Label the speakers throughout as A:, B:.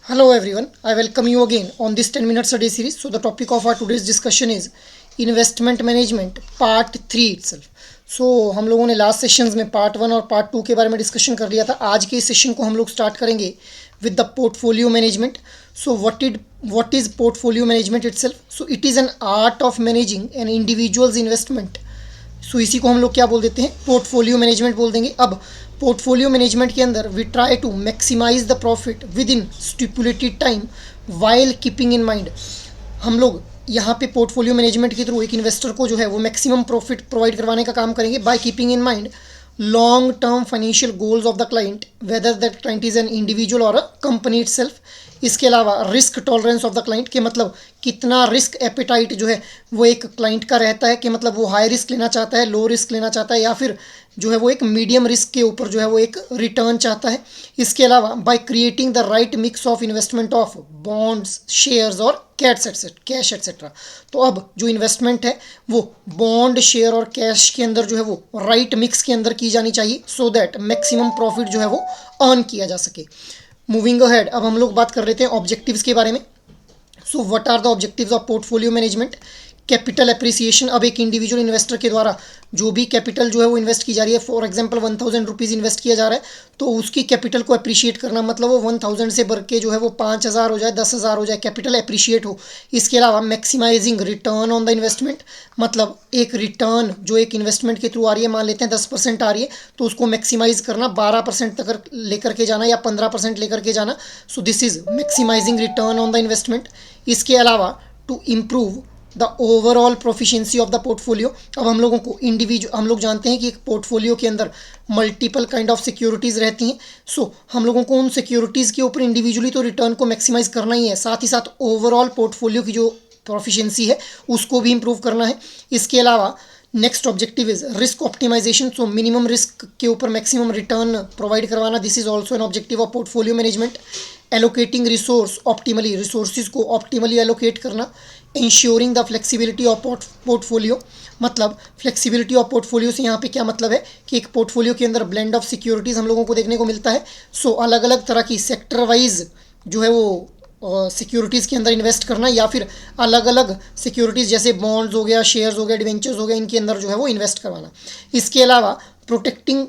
A: Hello everyone, I welcome you again on this 10 minute study series. So the topic of our today's discussion is investment management part 3 itself. So हम लोगों ने last sessions में part 1 और part 2 के बारे में discussion कर लिया था. आज के सेशन को हम लोग स्टार्ट करेंगे with the portfolio management. So what is portfolio management itself? So it is an art of managing an individual's investment. So इसी को हम लोग क्या बोल देते हैं? पोर्टफोलियो मैनेजमेंट बोल देंगे. अब पोर्टफोलियो मैनेजमेंट के अंदर we try to maximise the profit within stipulated time while keeping in mind. हम लोग यहाँ पे पोर्टफोलियो मैनेजमेंट के थ्रू एक इन्वेस्टर को जो है वो मैक्सिमम प्रॉफिट प्रोवाइड करवाने का काम करेंगे by keeping in mind long term financial goals of the client, whether that client is an individual और अ कंपनी इटसेल्फ. इसके अलावा risk tolerance of the client के मतलब कितना रिस्क एपेटाइट जो है वो एक क्लाइंट का रहता है, कि मतलब वो हाई रिस्क लेना चाहता है, लो रिस्क लेना चाहता है, या फिर जो है वो एक मीडियम रिस्क के ऊपर जो है वो एक रिटर्न चाहता है. इसके अलावा by creating the right mix of investment of bonds, shares और कैश एटसेट्रा. तो अब जो इन्वेस्टमेंट है वो बॉन्ड, शेयर और कैश के अंदर जो है वो राइट मिक्स के अंदर की जानी चाहिए, सो दैट मैक्सिमम प्रॉफिट जो है वो अर्न किया जा सके. मूविंग अहेड, अब हम लोग बात कर लेते हैं ऑब्जेक्टिव्स के बारे में. So what are the objectives of portfolio management? Capital appreciation. अब एक इंडिविजुअल इन्वेस्टर के द्वारा जो भी कैपिटल जो है वो इन्वेस्ट की जा रही है, फॉर एग्जांपल 1000 रुपीज़ इन्वेस्ट किया जा रहा है, तो उसकी कैपिटल को अप्रिशिएट करना, मतलब वो 1000 से बढ़ के जो है वो 5000 हो जाए, 10,000 हो जाए, कैपिटल अप्रिशिएट हो. इसके अलावा maximising return on the investment, मतलब एक रिटर्न जो एक इन्वेस्टमेंट के थ्रू आ रही है, मान लेते हैं 10% आ रही है, तो उसको मैक्सिमाइज करना, 12% तक लेकर के जाना या 15% लेकर के जाना. So this is maximising return on the investment. इसके अलावा to improve the overall proficiency of the portfolio. अब हम लोगों को हम लोग जानते हैं कि एक पोर्टफोलियो के अंदर मल्टीपल काइंड ऑफ सिक्योरिटीज़ रहती हैं. सो हम लोगों को उन सिक्योरिटीज़ के ऊपर इंडिविजुअली तो रिटर्न को मैक्सिमाइज करना ही है, साथ ही साथ ओवरऑल पोर्टफोलियो की जो प्रोफिशिएंसी है उसको भी इम्प्रूव करना है. इसके अलावा next objective is risk optimisation. So minimum risk के ऊपर मैक्सिमम रिटर्न प्रोवाइड करवाना, this is also an objective of portfolio management. Allocating resource optimally, resources को ऑप्टिमली एलोकेट करना. Ensuring the flexibility of portfolio, मतलब फ्लेक्सिबिलिटी ऑफ पोर्टफोलियो से यहाँ पे क्या मतलब है कि एक पोर्टफोलियो के अंदर ब्लेंड ऑफ सिक्योरिटीज़ हम लोगों को देखने को मिलता है. सो अलग अलग तरह की सेक्टर वाइज जो है वो सिक्योरिटीज़ के अंदर इन्वेस्ट करना, या फिर अलग अलग सिक्योरिटीज़ जैसे बॉन्ड्स हो गया, शेयर्स हो गया, डिवेंचर्स हो गया, इनके अंदर जो है वो इन्वेस्ट करवाना. इसके अलावा protecting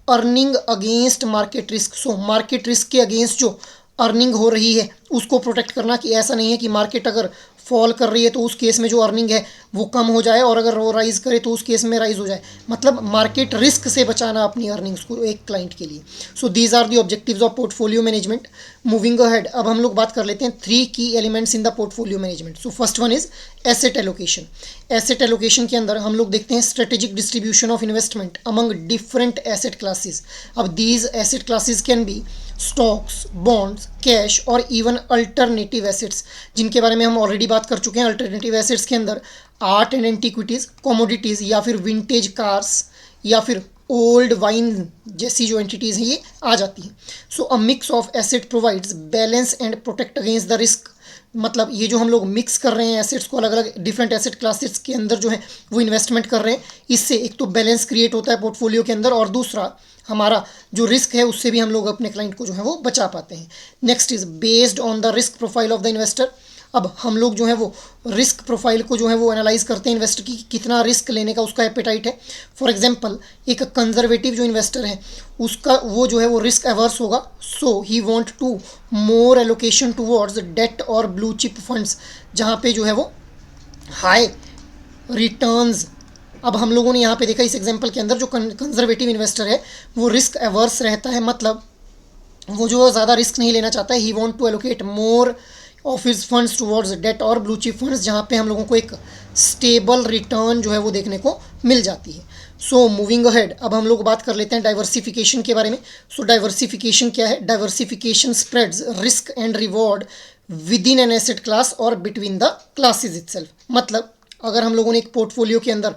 A: earning against market risk. So market risk के अगेंस्ट जो अर्निंग हो रही है उसको प्रोटेक्ट करना, कि ऐसा नहीं है कि मार्केट अगर फॉल कर रही है तो उस केस में जो अर्निंग है वो कम हो जाए, और अगर वो राइज करे तो उस केस में राइज हो जाए, मतलब मार्केट रिस्क से बचाना अपनी अर्निंग्स को एक क्लाइंट के लिए. So these are the objectives of portfolio management. Moving ahead, अब हम लोग बात कर लेते हैं 3 की elements in the portfolio management. So first one is asset allocation. Asset allocation के अंदर हम लोग देखते हैं strategic distribution of investment among different asset classes. अब these asset classes can be stocks, bonds, cash और इवन अल्टरनेटिव एसेट्स, जिनके बारे में हम ऑलरेडी बात कर चुके हैं. अल्टरनेटिव एसेट्स के अंदर आर्ट एंड एंटिक्विटीज़, कमोडिटीज़, या फिर विंटेज कार्स, या फिर ओल्ड वाइन जैसी जो एंटिटीज़ हैं ये आ जाती हैं. So a mix of asset provides balance and protect against the risk. मतलब ये जो हम लोग मिक्स कर रहे हैं एसेट्स को, अलग अलग डिफरेंट एसेट क्लासेस के अंदर जो है वो इन्वेस्टमेंट कर रहे हैं, इससे एक तो बैलेंस क्रिएट होता है पोर्टफोलियो के अंदर, और दूसरा हमारा जो रिस्क है उससे भी हम लोग अपने क्लाइंट को जो है वो बचा पाते हैं. Next is based on the risk profile of the investor. अब हम लोग जो है वो रिस्क प्रोफाइल को जो है वो एनालाइज करते हैं इन्वेस्टर की, कितना रिस्क लेने का उसका एपेटाइट है. फॉर एग्जांपल एक कंजर्वेटिव जो इन्वेस्टर है उसका वो जो है वो रिस्क एवर्स होगा, so he want to more allocation towards debt और ब्लू चिप फंड्स, जहाँ पे जो है वो हाई रिटर्न्स. अब हम लोगों ने यहाँ पे देखा इस एग्जांपल के अंदर जो कंजर्वेटिव इन्वेस्टर है वो रिस्क एवर्स रहता है, मतलब वो जो ज़्यादा रिस्क नहीं लेना चाहता है. He want to allocate more of his funds towards debt और ब्लू चिप फंड्स, जहाँ पे हम लोगों को एक स्टेबल रिटर्न जो है वो देखने को मिल जाती है. सो मूविंग अहेड, अब हम लोग बात कर लेते हैं डाइवर्सिफिकेशन के बारे में. सो डाइवर्सिफिकेशन क्या है? Diversification spreads risk and reward with in an asset class और बिटवीन द क्लासेज इटसेल्फ. मतलब अगर हम लोगों ने एक पोर्टफोलियो के अंदर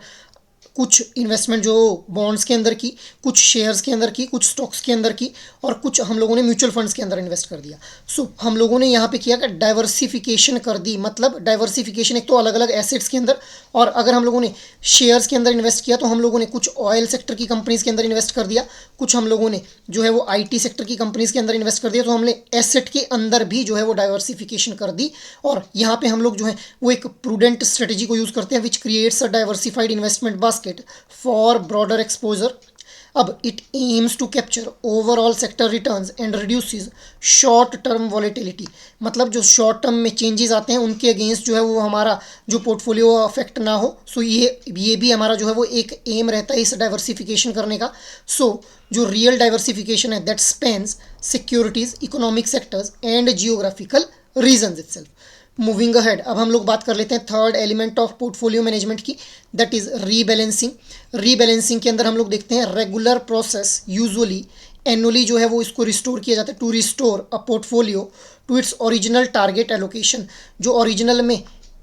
A: कुछ इन्वेस्टमेंट जो बॉन्ड्स के अंदर की, कुछ शेयर्स के अंदर की, कुछ स्टॉक्स के अंदर की, और कुछ हम लोगों ने म्यूचुअल फंड्स के अंदर इन्वेस्ट कर दिया। सो हम लोगों ने यहाँ पे किया कि डाइवर्सिफिकेशन कर दी, मतलब डाइवर्सिफिकेशन एक तो अलग अलग एसेट्स के अंदर, और अगर हम लोगों ने शेयर्स के अंदर इन्वेस्ट किया तो हम लोगों ने कुछ ऑयल सेक्टर की कंपनीज के अंदर इन्वेस्ट कर दिया, कुछ हम लोगों ने जो है वो आईटी सेक्टर की कंपनीज के अंदर इन्वेस्ट कर दिया। तो हमने एसेट के अंदर भी जो है वो डाइवर्सिफिकेशन कर दी, और यहाँ पे हम लोग जो है वो एक प्रूडेंट स्ट्रेटेजी को यूज़ करते हैं which creates a diversified investment basket for broader exposure. अब it aims to capture overall sector returns and reduces short term volatility, मतलब जो शॉर्ट टर्म में चेंजेस आते हैं उनके अगेंस्ट जो है वो हमारा जो पोर्टफोलियो अफेक्ट ना हो। सो ये भी हमारा जो है वो एक एम रहता है इस डाइवर्सिफिकेशन करने का। सो जो रियल डाइवर्सिफिकेशन है that spans securities, economic sectors and geographical regions itself. Moving ahead, अब हम लोग बात कर लेते हैं third element of portfolio management की, दैट इज रीबैलेंसिंग। रीबैलेंसिंग के अंदर हम लोग देखते हैं रेगुलर प्रोसेस, यूजुअली एनुअली जो है वो इसको रिस्टोर किया जाता है to restore a portfolio to its original target allocation. जो ओरिजिनल में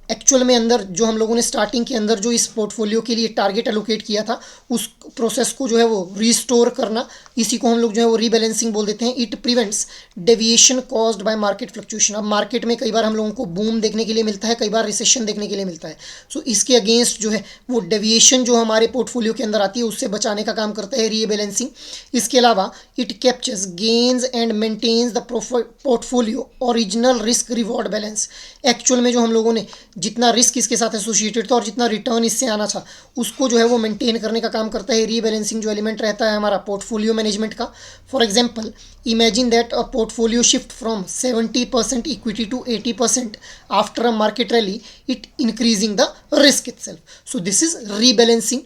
A: एक्चुअल में अंदर जो हम लोगों ने स्टार्टिंग के अंदर जो इस पोर्टफोलियो के लिए टारगेट एलोकेट किया था उस प्रोसेस को जो है वो रिस्टोर करना, इसी को हम लोग जो है वो रीबैलेंसिंग बोल देते हैं। It prevents deviation caused by market fluctuation. अब मार्केट में कई बार हम लोगों को बूम देखने के लिए मिलता है, कई बार रिसेशन देखने के लिए मिलता है। सो इसके अगेंस्ट जो है वो डेविएशन जो हमारे पोर्टफोलियो के अंदर आती है उससे बचाने का काम करता है रीबैलेंसिंग। इसके अलावा it captures gains and maintains the portfolio original risk reward balance. Actual में जो हम लोगों ने जितना रिस्क इसके साथ एसोसिएटेड था और जितना रिटर्न इससे आना था उसको जो है वो मेंटेन करने का काम करता है रीबैलेंसिंग जो एलिमेंट रहता है हमारा पोर्टफोलियो मैनेजमेंट का। For example, imagine that a portfolio shift from 70% equity to 80% after a market rally, it increasing the risk itself. So this is rebalancing.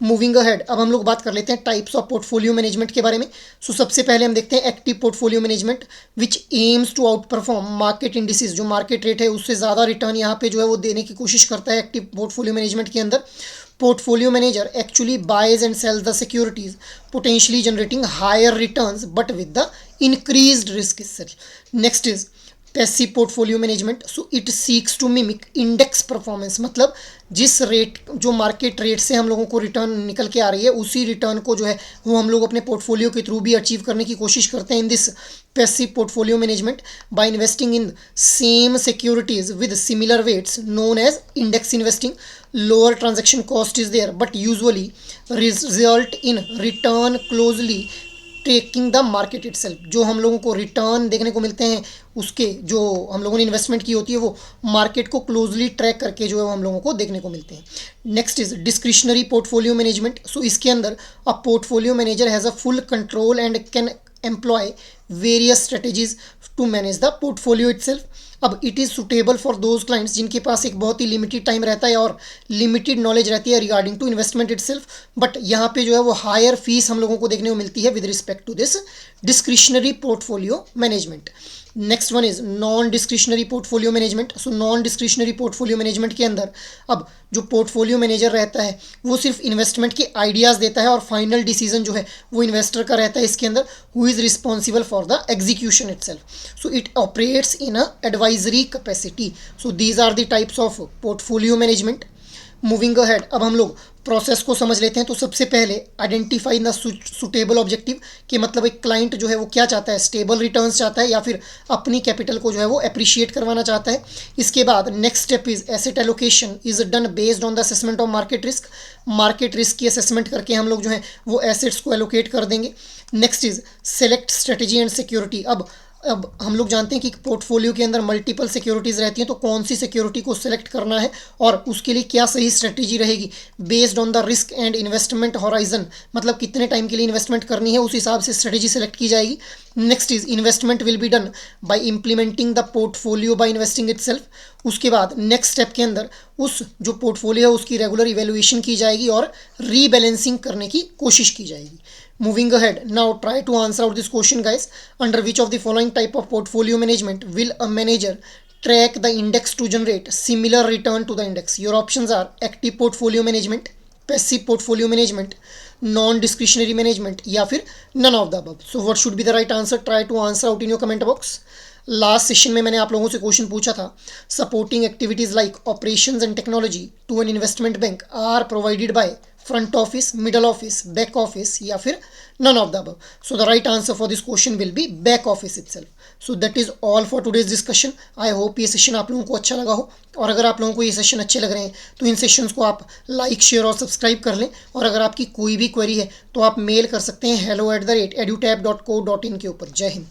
A: Moving ahead, अब हम लोग बात कर लेते हैं टाइप्स ऑफ पोर्टफोलियो मैनेजमेंट के बारे में। सो सबसे पहले हम देखते हैं active portfolio management which aims to outperform market indices. जो मार्केट रेट है उससे ज़्यादा रिटर्न यहाँ पे जो है वो देने की कोशिश करता है एक्टिव पोर्टफोलियो मैनेजमेंट के अंदर। Portfolio manager actually buys and sells the securities potentially generating higher returns but with the increased risk itself. Next is passive portfolio management. So it seeks to mimic index performance, मतलब जिस rate जो market rate से हम लोगों को return निकल के आ रही है उसी रिटर्न को जो है वो हम लोग अपने पोर्टफोलियो के थ्रू भी अचीव करने की कोशिश करते हैं in this passive portfolio management by investing in same securities with similar weights known as index investing. Lower transaction cost is there but usually result in return closely taking the market itself. जो हम लोगों को return देखने को मिलते हैं उसके जो हम लोगों ने इन्वेस्टमेंट की होती है वो मार्केट को क्लोजली ट्रैक करके जो है वो हम लोगों को देखने को मिलते हैं। Next is discretionary portfolio management. So इसके अंदर a portfolio manager has a full control and can employ various strategies to manage the portfolio itself. अब it is suitable for those clients जिनके पास एक बहुत ही लिमिटेड टाइम रहता है और लिमिटेड नॉलेज रहती है regarding to investment itself, but यहाँ पे जो है वो हायर फीस हम लोगों को देखने को मिलती है with respect to this discretionary portfolio management. Next one is non discretionary portfolio management. So non discretionary portfolio management के अंदर अब जो पोर्टफोलियो मैनेजर रहता है वो सिर्फ इन्वेस्टमेंट के आइडियाज़ देता है और फाइनल डिसीजन जो है वो इन्वेस्टर का रहता है इसके अंदर, who is responsible for the execution itself. So it operates in a advisory capacity. So these are the types of portfolio management. Moving ahead, अब हम लोग प्रोसेस को समझ लेते हैं। तो सबसे पहले आइडेंटिफाई द सुटेबल ऑब्जेक्टिव, कि मतलब एक क्लाइंट जो है वो क्या चाहता है, स्टेबल रिटर्न्स चाहता है या फिर अपनी कैपिटल को जो है वो अप्रिशिएट करवाना चाहता है। इसके बाद next step is asset allocation is done based on the assessment of market risk. Market risk की असेसमेंट करके हम लोग जो है वो एसेट्स को एलोकेट कर देंगे। Next is select strategy and security. अब हम लोग जानते हैं कि पोर्टफोलियो के अंदर मल्टीपल सिक्योरिटीज़ रहती हैं, तो कौन सी सिक्योरिटी को सिलेक्ट करना है और उसके लिए क्या सही स्ट्रेटेजी रहेगी based on the risk and investment horizon, मतलब कितने टाइम के लिए इन्वेस्टमेंट करनी है उस हिसाब से स्ट्रेटेजी सेलेक्ट की जाएगी। Next is investment will be done by implementing the portfolio by investing itself. उसके बाद नेक्स्ट स्टेप के अंदर उस जो पोर्टफोलियो है उसकी रेगुलर इवेल्युएशन की जाएगी और रीबैलेंसिंग करने की कोशिश की जाएगी। Moving ahead, now try to answer out this question, guys. Under which of the following type of portfolio management will a manager track the index to generate similar return to the index? Your options are active portfolio management, passive portfolio management, non-discretionary management, या फिर none of the above. So what should be the right answer? Try to answer out in your comment box. Last session में मैंने आप लोगों से question पूछा था, supporting activities like operations and technology to an investment bank are provided by front office, middle office, back office या फिर none of the above. So the right answer for this question will be back office itself. So that is all for today's discussion. I hope ये session आप लोगों को अच्छा लगा हो, और अगर आप लोगों को ये सेशन अच्छे लग रहे हैं तो इन सेशंस को आप लाइक, शेयर और सब्सक्राइब कर लें। और अगर आपकी कोई भी क्वेरी है तो आप मेल कर सकते हैं hello@edutap.co.in के ऊपर। जय हिंद।